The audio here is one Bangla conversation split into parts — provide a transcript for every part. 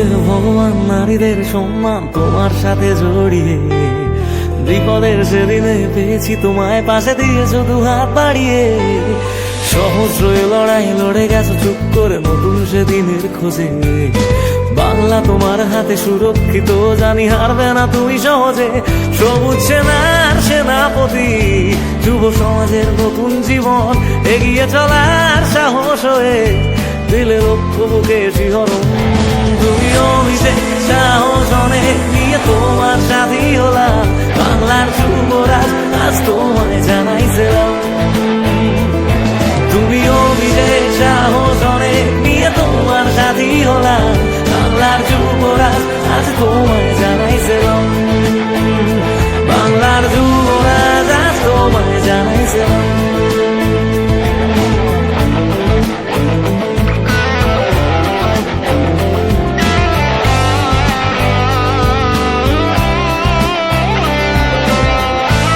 যুগের ভগবান নারীদের সম্মান তোমার সাথে জড়িয়ে, বিপদের সেদিনে পেয়েছি তোমায়, পাশে দিয়ে শুধু হাত বাড়িয়ে। সহস্র লড়াই লড়ে গেছো চুপ করে নতুন সেদিনের খোঁজে। বাংলা তোমার হাতে সুরক্ষিত, জানি হারবে না তুমি সহজে। সবুজ সেনার সেনাপতি, যুব সমাজের নতুন জীবন, এগিয়ে চলার সাহস হয়ে দিলে লক্ষ্য বুকে শিহরণ। তুমি অভিষেক সাহস অনেক নিয়ে তোমার সাথী হলাম, বাংলার যুবরাজ আজ তোমায় জানাইছিলাম। তুমি অভিষেক সাহস অনেক নিয়ে তোমার সাথী হলাম, বাংলার যুবরাজ আজ তোমায় জানাইছিলাম। বাংলার যুবরাজ আজ তোমায় জানাইছিলাম।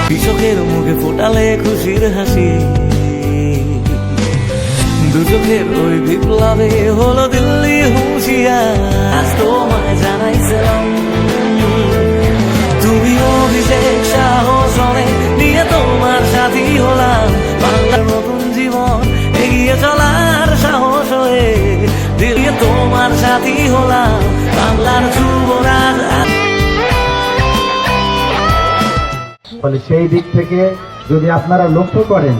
কৃষকের মুখে ফোটালে খুশির হাসি, দু চোখের ওই বিপ্লবে হলো দিল্লি হুঁশিয়ার, আজ তোমায় জানাইছিলাম। তুমি অভিষেক সাহস অনেক নিয়ে তোমার সাথী হলাম, বাংলার নতুন জীবন এগিয়ে চলার সাহস হয়ে দিল্লি তোমার সাথী হলাম, বাংলার যুবরাজ। ফলে সেই দিক থেকে যদি আপনারা লক্ষ্য করেন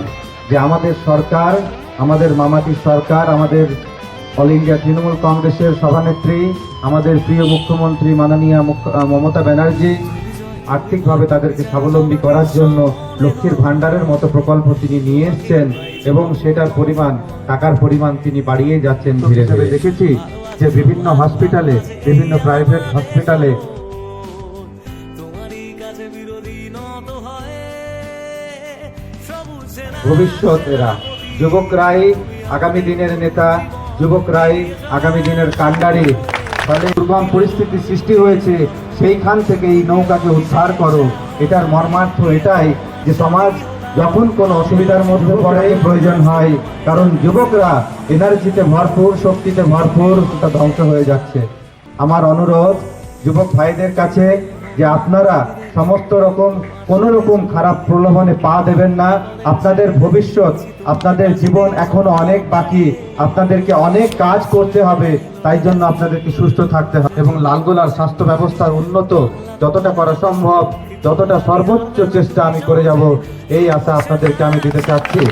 যে আমাদের সরকার, আমাদের মামাটি সরকার, আমাদের অল ইন্ডিয়া তৃণমূল কংগ্রেসের সভানেত্রী, আমাদের প্রিয় মুখ্যমন্ত্রী মাননীয়া মমতা ব্যানার্জি আর্থিকভাবে তাদেরকে স্বাবলম্বী করার জন্য লক্ষ্মীর ভাণ্ডারের মতো প্রকল্প তিনি নিয়ে এসছেন এবং সেটার পরিমাণ, টাকার পরিমাণ তিনি বাড়িয়ে যাচ্ছেন ধীরে ধীরে। দেখেছি যে বিভিন্ন হসপিটালে, বিভিন্ন প্রাইভেট হসপিটালে ভবিষ্যৎ এরা যুবকরাই আগামী দিনের নেতা, যুবকরাই আগামী দিনের কাণ্ডারি। ফলে দুর্গম পরিস্থিতি সৃষ্টি হয়েছে, সেইখান থেকে এই নৌকাকে উদ্ধার করো। এটার মর্মার্থ এটাই যে সমাজ যখন কোনো অসুবিধার মধ্যে পড়ে প্রয়োজন হয়, কারণ যুবকরা এনার্জিতে ভরপুর, শক্তিতে ভরপুর, তা ধ্বংস হয়ে যাচ্ছে। আমার অনুরোধ যুবক ভাইদের কাছে যে আপনারা সমস্ত রকম কোনো রকম খারাপ প্রলোভনে পা দেবেন না। আপনাদের ভবিষ্যৎ, আপনাদের জীবন এখনো অনেক বাকি, আপনাদেরকে অনেক কাজ করতে হবে, তাই জন্য আপনাদেরকে সুস্থ থাকতে হবে এবং লালগোলার স্বাস্থ্য ব্যবস্থার উন্নত যতটা করা সম্ভব, যতটা সর্বোচ্চ চেষ্টা আমি করে যাব, এই আশা আপনাদেরকে আমি দিতে চাচ্ছি।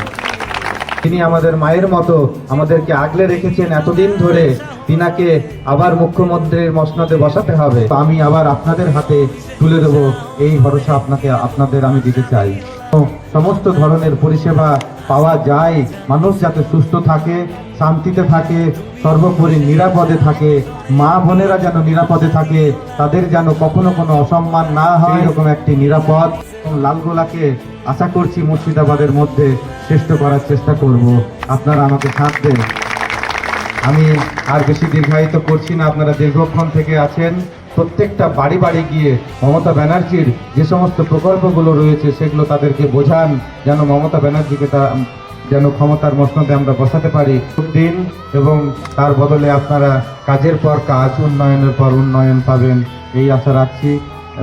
তিনি আমাদের মায়ের মতো আমাদেরকে আগলে রেখেছেন এতদিন ধরে, তিনাকে আবার মুখ্যমন্ত্রীর মসনদে বসাতে হবে। আমি আবার আপনাদের হাতে তুলে দেব, এই ভরসা আপনাদের আমি দিতে চাই। সমস্ত ধরনের পরিষেবা পাওয়া যায়, মানুষ যাতে সুস্থ থাকে, শান্তিতে থাকে, সর্বোপরি নিরাপদে থাকে, মা বোনেরা যেন নিরাপদে থাকে, তাদের যেন কখনো কোনো অসম্মান না হয়, এরকম একটি নিরাপদ এবং লালগোলাকে আশা করছি মুর্শিদাবাদের মধ্যে শ্রেষ্ঠ করার চেষ্টা করব। আপনারা আমাকে সাথ দেন। আমি আর বেশি দীর্ঘায়িত করছি না, আপনারা দীর্ঘক্ষণ থেকে আছেন। প্রত্যেকটা বাড়ি বাড়ি গিয়ে মমতা ব্যানার্জির যে সমস্ত প্রকল্পগুলো রয়েছে সেগুলো তাদেরকে বোঝান, যেন মমতা ব্যানার্জিকে যেন ক্ষমতার মসনদে আমরা বসাতে পারি দিন, এবং তার বদলে আপনারা কাজের পর কাজ, উন্নয়নের পর উন্নয়ন পাবেন, এই আশা রাখছি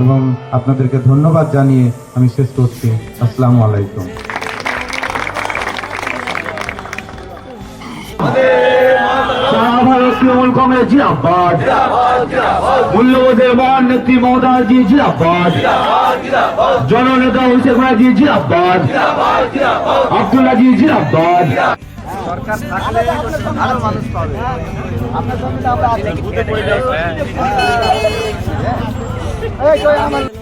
এবং আপনাদেরকে ধন্যবাদ জানিয়ে আমি শেষ করছি। আসসালামু আলাইকুম। তৃণমূল কংগ্রেস জিন্দাবাদ, মূল্যবোধের মহান নেত্রী মমতা জি জিন্দাবাদ, জননেতা হুসেন জি জিন্দাবাদ, আব্দুল্লাহ জি জিন্দাবাদ। সরকার থাকলে ভালো মানুষ পাবে। আপনার জন্য আমরা